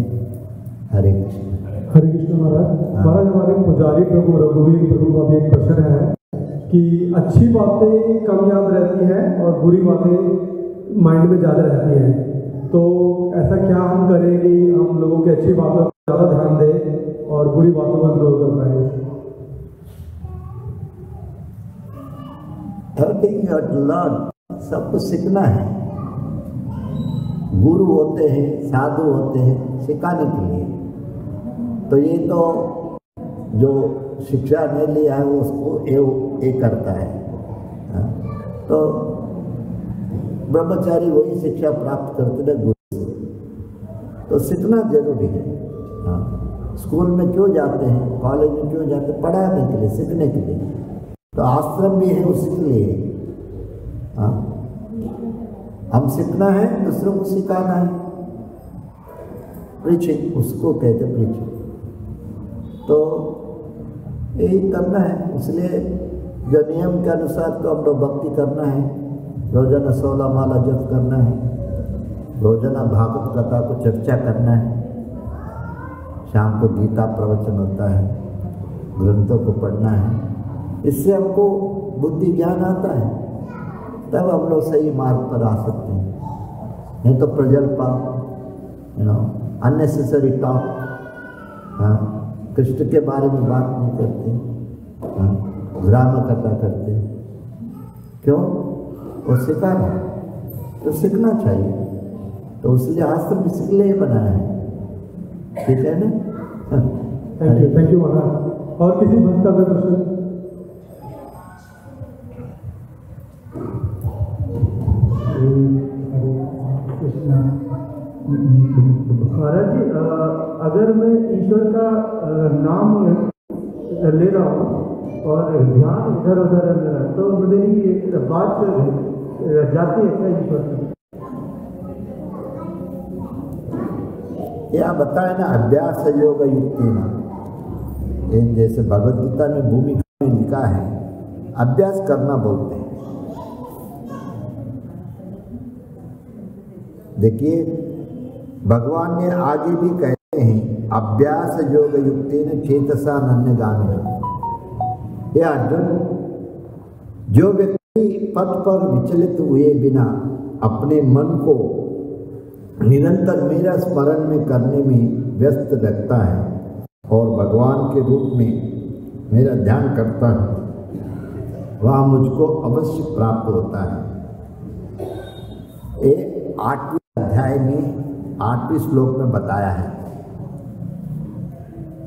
हरे कृष्ण। हरे कृष्ण महाराज। महाराज हमारे पुजारी प्रभु रघुवीर प्रभु का भी एक प्रश्न है कि अच्छी बातें कम याद रहती हैं और बुरी बातें माइंड में ज़्यादा रहती हैं, तो ऐसा क्या हम करें कि हम लोगों की अच्छी बातों पर ज़्यादा ध्यान दें और बुरी बातों पर कंट्रोल कर पाएँ? सब कुछ सीखना है। गुरु होते हैं, साधु होते हैं सिखाने के लिए। तो ये तो जो शिक्षा नहीं लिया है वो उसको ये करता है। तो ब्रह्मचारी वही शिक्षा प्राप्त करते हैं गुरु से। तो सीखना जरूरी है। हाँ, स्कूल में क्यों जाते हैं, कॉलेज में क्यों जाते हैं? पढ़ाने के लिए, सीखने के लिए। तो आश्रम भी है उसी के लिए। हाँ, हम सीखना है, दूसरों को सिखाना है। प्रीचिंग उसको कहते हैं, प्रीचिंग। तो यही करना है। इसलिए जो नियम के अनुसार तो हम लोग भक्ति करना है, रोजाना 16 माला जप करना है, रोजाना भागवत कथा को चर्चा करना है, शाम को गीता प्रवचन होता है, ग्रंथों को पढ़ना है। इससे हमको बुद्धि ज्ञान आता है, तब हम लोग सही मार्ग पर आ सकते हैं। नहीं तो प्रजल्पा, अननेसेसरी टॉक, कृष्ण के बारे में बात नहीं करते, ड्रामा कथा करते। क्यों? वो सिखाना, तो सीखना चाहिए। तो इसलिए आश्रम इसके लिए बनाया है। ठीक है ना? थैंक यू महाराज। और किसी भक्त का कोई प्रश्न? महाराज जी, अगर मैं ईश्वर का नाम ले रहा हूँ और ध्यान इधर उधर, तो मेरी बात जाती है क्या ईश्वर से? यह बताए ना, अभ्यास योग युक्ति ना। जैसे भगवद गीता में भूमिका में लिखा है, अभ्यास करना बोलते हैं। देखिए, भगवान ने आगे भी कहते हैं, अभ्यास योग युक्ति ने चेतसा नन्यगामिना। ये अर्जुन, जो व्यक्ति पथ पर विचलित हुए बिना अपने मन को निरंतर मेरा स्मरण में करने में व्यस्त रखता है और भगवान के रूप में मेरा ध्यान करता है, वह मुझको अवश्य प्राप्त होता है। ये 8वें अध्याय में 8वें श्लोक में बताया है।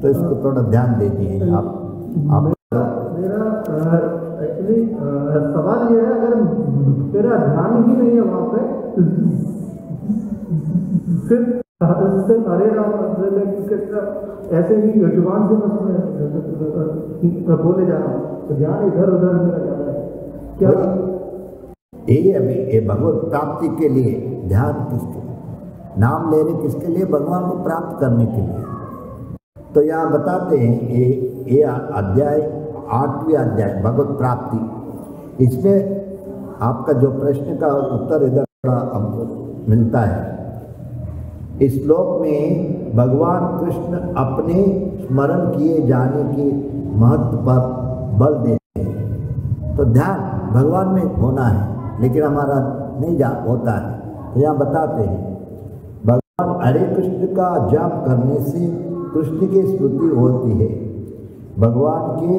तो इसको थोड़ा ध्यान दीजिए आप। मेरा एक्चुअली सवाल ये है, अगर मेरा ध्यान ही नहीं है वहाँ पे, सिर्फ हरे राम ऐसे ही जुबान से मैं बोले जा रहा हूँ, तो ध्यान इधर उधर मेरा जा रहा है क्या? ये अभी ये भगवत प्राप्ति के लिए ध्यान किसके, नाम ले रहे किसके लिए? भगवान को प्राप्त करने के लिए। तो यहाँ बताते हैं ये अध्याय 8वें अध्याय भगवत प्राप्ति। इसमें आपका जो प्रश्न का उत्तर इधर हमको मिलता है। इस श्लोक में भगवान कृष्ण अपने स्मरण किए जाने के महत्व पर बल देते हैं। तो ध्यान भगवान में होना है, लेकिन हमारा नहीं होता है। तो यहाँ बताते हैं, भगवान हरे कृष्ण का जाप करने से कृष्ण की स्मृति होती है। भगवान के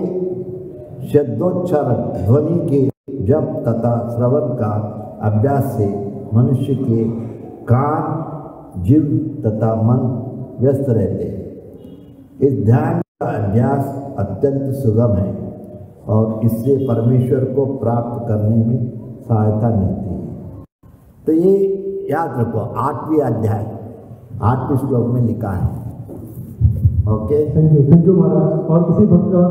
शब्दोच्चारण ध्वनि के जप तथा श्रवण का अभ्यास से मनुष्य के कान, जीव तथा मन व्यस्त रहते हैं। इस ध्यान का अभ्यास अत्यंत सुगम है और इससे परमेश्वर को प्राप्त करने में सहायता मिलती है। तो ये याद रखो, 8वीं अध्याय 8वें श्लोक में लिखा है। ओके, थैंक यू महाराज। और किसी भक्त का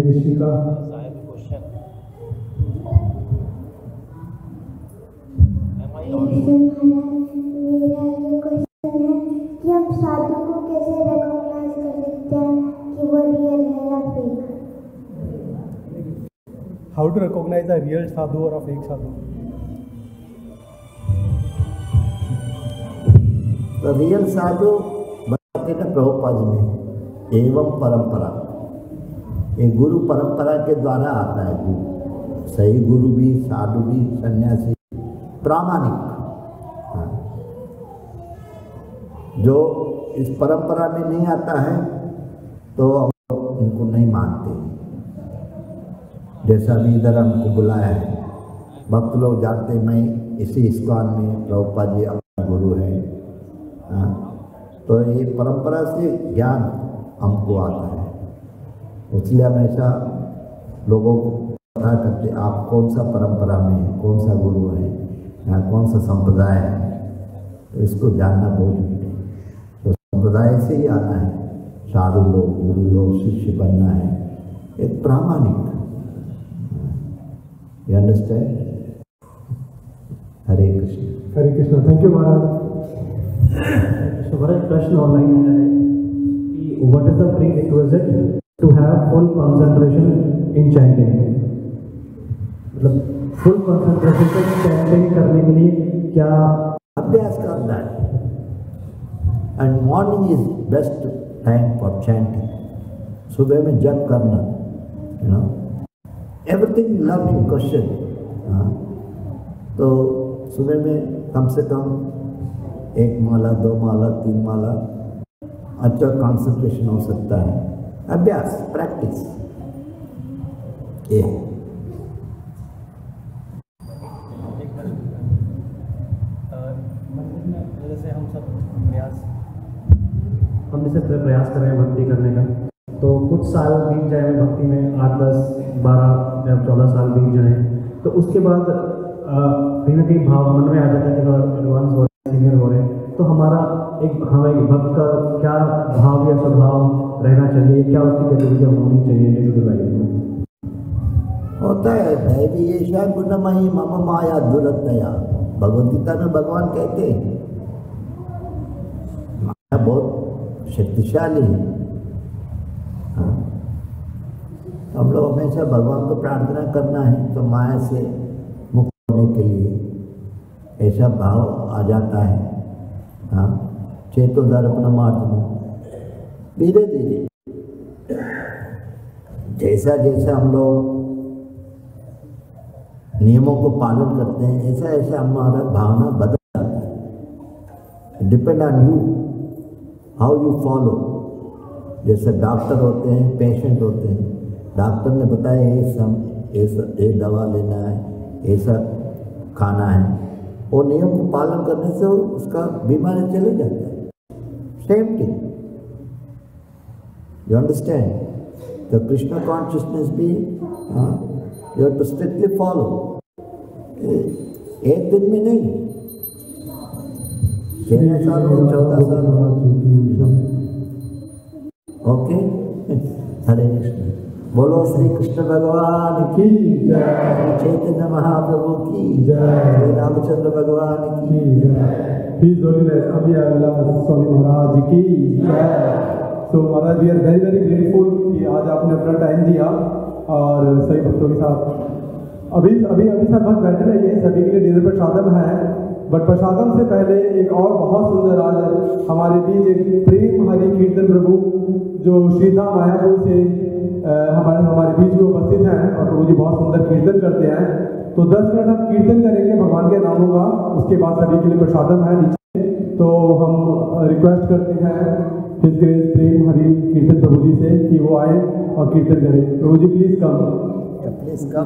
ऋषि का मेरा ये क्वेश्चन है कि हम साधु को कैसे रिकॉग्नाइज कर सकते हैं कि वो रियल है या fake? How to recognise a real sadhu और अ फेक साधु? तो रियल साधु बताते थे प्रभुपाद में एवं परंपरा, ये गुरु परंपरा के द्वारा आता है गुरु, सही गुरु भी, साधु भी, सन्यासी, प्रामाणिक। हाँ। जो इस परंपरा में नहीं आता है तो हम उनको नहीं मानते। जैसा भी इधर हमको बुलाया है, भक्त लोग जाते, मैं इसी इस्कॉन में प्रभुपाद जी अपना गुरु है। हाँ। तो ये परंपरा से ज्ञान हमको आता है, इसलिए हमेशा लोगों को पता करते आप कौन सा परंपरा में कौन सा गुरु है, या कौन सा संप्रदाय है, तो इसको जानना बहुत जरूरी है। तो संप्रदाय से ही आना है, साधु लोग, गुरु लोग, शिष्य बनना है, एक प्रामाणिक। You understand? Hare Krishna. Hare Krishna. Thank you Maharaj. हमारा प्रश्न ऑनलाइन है कि what is the prerequisite to have full concentration in chanting? मतलब फुल कंसंट्रेशन तक चैंटिंग करने के लिए क्या अभ्यास करना है? And morning is best time for chanting. सुबह में जप करना, you know, everything learning question. तो सुबह में कम से कम 1 माला, 2 माला, 3 माला, अच्छा कंसंट्रेशन हो सकता है। अभ्यास, प्रैक्टिस, ये जैसे हम जैसे प्रयास कर रहे हैं भक्ति करने का, तो कुछ साल बीत जाए भक्ति में, 8, 10, 12 या 14 साल बीत जाए, तो उसके बाद कहीं ना कहीं भाव मन में आ जाता है कि एडवांस हो रहे, सीनियर हो रहे हैं, तो हमारा एक भक्त का क्या भाव या स्वभाव रहना चाहिए, क्या उसकी गतिविधियाँ होनी चाहिए डे टू डे लाइफ में? होता है दैवी ऐसा गुणमयी मम माया दुरतया। भगवद गीता में भगवान कहते हैं माया बहुत शक्तिशाली है। हाँ। हम लोग हमेशा भगवान को प्रार्थना करना है तो माया से मुक्त होने के लिए ऐसा भाव आ जाता है। हाँ, चेतो दर्पणमार्जन, धीरे धीरे जैसा जैसा हम लोग नियमों को पालन करते हैं, ऐसा ऐसा हमारा भावना बदल जाता है। Depend on you, how you follow. जैसे डॉक्टर होते हैं, पेशेंट होते हैं, डॉक्टर ने बताया ये दवा लेना है, ऐसा खाना है, वो नियम को पालन करने से उसका बीमारी चले जाता है। Same thing, you understand? The Krishna consciousness भी you have to strictly follow. एक दिन में नहीं, 13 साल हो, 14 साल हो। ओके, हरे कृष्ण। बोलो श्री कृष्ण भगवान की जय, चैतन्य महाप्रभु की जय, श्री रामचंद्र भगवान की जय। His Holiness अभियाला स्वामी महाराज की जय। तो Maharaj we are very very grateful कि आज आपने अपना टाइम दिया और सही भक्तों के साथ अभी सब भक्त बैठे रहिए, सभी के लिए डिनर प्रसादम है, बट प्रसादम से पहले एक और बहुत सुंदर आज हमारे बीच एक प्रेम हरि कीर्तन प्रभु जो श्रीधाम मायापुर से हमारे बीच में उपस्थित हैं और प्रभु जी बहुत सुंदर कीर्तन करते हैं। तो 10 मिनट हम कीर्तन करेंगे भगवान के नामों का, उसके बाद सभी के लिए प्रसादम है नीचे। तो हम रिक्वेस्ट करते हैं हिज ग्रेस प्रेम हरि कीर्तन प्रभु जी से कि वो आए और कीर्तन करें। प्रभु जी प्लीज कम। Please come.